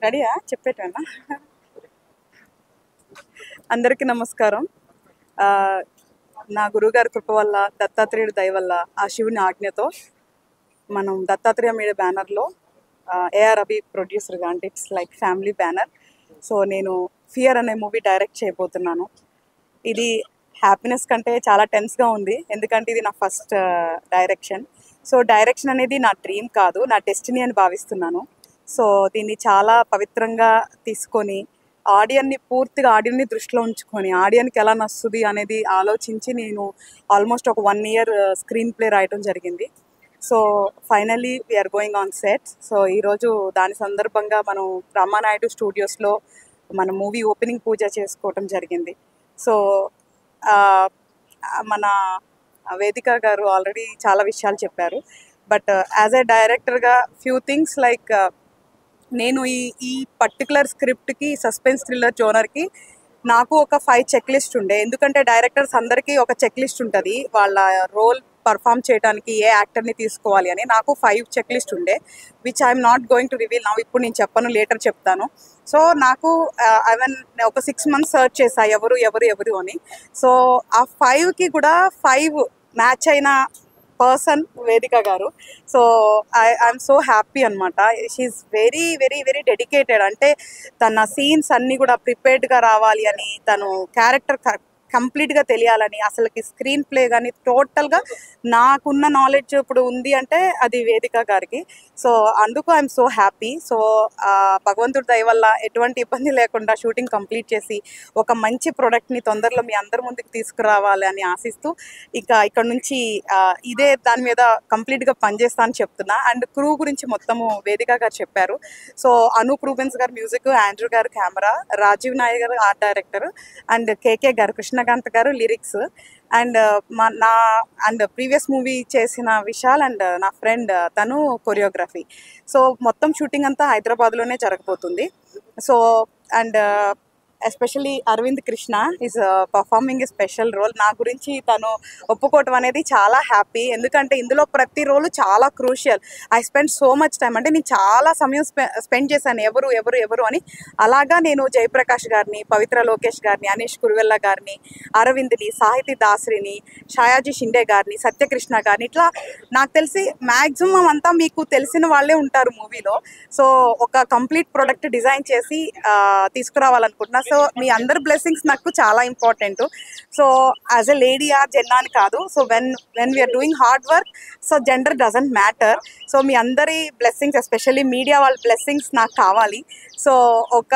రెడీయా చెప్పేటన్నా అందరికీ నమస్కారం. నా గురువుగారి కృప వల్ల దత్తాత్రేయుడి దయ వల్ల ఆ శివుని ఆజ్ఞతో మనం దత్తాత్రేయ మీడియా బ్యానర్లో ఏఆర్ రవి ప్రొడ్యూసర్గా అంటే it's like family banner. So నేను ఫియర్ అనే మూవీ డైరెక్ట్ చేయబోతున్నాను. ఇది హ్యాపీనెస్ కంటే చాలా టెన్స్గా ఉంది, ఎందుకంటే ఇది నా ఫస్ట్ డైరెక్షన్. సో డైరెక్షన్ అనేది నా డ్రీమ్ కాదు, నా డెస్టినీ అని భావిస్తున్నాను. సో దీన్ని చాలా పవిత్రంగా తీసుకొని పూర్తిగా ఆడియన్ని దృష్టిలో ఉంచుకొని ఆడియన్కి ఎలా నచ్చుతుంది అనేది ఆలోచించి నేను ఆల్మోస్ట్ ఒక 1 year స్క్రీన్ ప్లే రాయటం జరిగింది. So finally we're going on set. So ఈరోజు దాని సందర్భంగా మనం రామానాయుడు స్టూడియోస్లో మన మూవీ ఓపెనింగ్ పూజ చేసుకోవటం జరిగింది. సో మన వేదిక గారు ఆల్రెడీ చాలా విషయాలు చెప్పారు. బట్ యాజ్ ఎ డైరెక్టర్గా ఫ్యూ థింగ్స్ లైక్ నేను ఈ పర్టికులర్ స్క్రిప్ట్కి సస్పెన్స్ థ్రిల్లర్ జోనర్కి నాకు ఒక 5 చెక్ లిస్ట్ ఉండే. ఎందుకంటే డైరెక్టర్స్ అందరికీ ఒక చెక్ లిస్ట్ ఉంటుంది వాళ్ళ రోల్ పర్ఫామ్ చేయడానికి ఏ యాక్టర్ని తీసుకోవాలి అని. నాకు 5 చెక్ లిస్ట్ ఉండే, which I'm not going to reveal now. ఇప్పుడు నేను చెప్పను, లేటర్ చెప్తాను. సో నాకు ఒక 6 months సర్చ్ చేశా ఎవరు అని. సో ఆ 5కి కూడా 5 మ్యాచ్ అయిన person Vedika garu. So I'm so happy అనమాట. She's very very very dedicated. అంటే తన సీన్స్ అన్నీ కూడా ప్రిపేర్డ్గా రావాలి అని, తను క్యారెక్టర్ కంప్లీట్గా తెలియాలని, అసలుకి స్క్రీన్ ప్లే కానీ టోటల్గా నాకున్న నాలెడ్జ్ ఇప్పుడు ఉంది అంటే అది వేదిక గారికి. సో అందుకు ఐఎమ్ సో హ్యాపీ. సో భగవంతుడి దయ వల్ల ఎటువంటి ఇబ్బంది లేకుండా షూటింగ్ కంప్లీట్ చేసి ఒక మంచి ప్రోడక్ట్ని తొందరలో మీ అందరి ముందుకు తీసుకురావాలి అని ఆశిస్తూ ఇక్కడ నుంచి ఇదే దాని మీద కంప్లీట్గా పనిచేస్తా అని చెప్తున్నా. అండ్ క్రూ గురించి మొత్తము వేదిక గారు చెప్పారు. So Anoop Rubens garu music, Andrew garu camera, Rajeev Nayak garu art director, and KK garu Krishnakanth garu lyrics, and and previous movie చేసిన విశాల్ అండ్ నా ఫ్రెండ్ తను కొరియోగ్రఫీ. సో మొత్తం షూటింగ్ అంతా హైదరాబాద్లోనే జరగబోతుంది. So and especially Aravind Krishna is performing a special role. నా గురించి తను ఒప్పుకోవటం అనేది చాలా హ్యాపీ, ఎందుకంటే ఇందులో ప్రతి రోలు చాలా crucial. I spend so much time, అంటే నేను చాలా సమయం స్పెండ్ చేశాను ఎవరు అని. అలాగా నేను జయప్రకాష్ గారిని, పవిత్ర లోకేష్ గారిని, అనీష్ కురువెల్ల గారిని, అరవింద్ని, సాహితీ దాసరిని, షాయాజీ షిండే గారిని, సత్యకృష్ణ గారిని, ఇట్లా నాకు తెలిసి మ్యాక్సిమం అంతా మీకు తెలిసిన వాళ్ళే ఉంటారు మూవీలో. సో ఒక కంప్లీట్ ప్రోడక్ట్ డిజైన్ చేసి తీసుకురావాలనుకుంటున్నా. సో మీ అందరి బ్లెస్సింగ్స్ నాకు చాలా important. So as a lady or జెన్నా అని కాదు. So when we're doing hard work, so gender doesn't matter. So మీ అందరి బ్లెస్సింగ్స్, ఎస్పెషల్లీ మీడియా వాళ్ళ బ్లెస్సింగ్స్ నాకు కావాలి. సో ఒక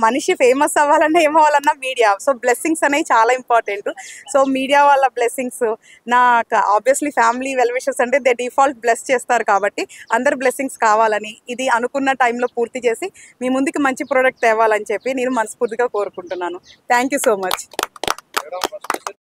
మనిషి ఫేమస్ అవ్వాలన్నా ఏమవ్వాలన్నా మీడియా, సో బ్లెస్సింగ్స్ అనేవి చాలా ఇంపార్టెంట్. సో మీడియా వాళ్ళ బ్లెస్సింగ్స్ నాకు ఆబ్వియస్లీ ఫ్యామిలీ వెల్ విషర్స్ అంటే దే డిఫాల్ట్ బ్లెస్ చేస్తారు, కాబట్టి అందరి బ్లెస్సింగ్స్ కావాలని, ఇది అనుకున్న టైంలో పూర్తి చేసి మీ ముందుకి మంచి ప్రోడక్ట్ తేవాలని చెప్పి నేను మనస్ఫూర్తిగా కోరుకుంటున్నాను. Thank you so much.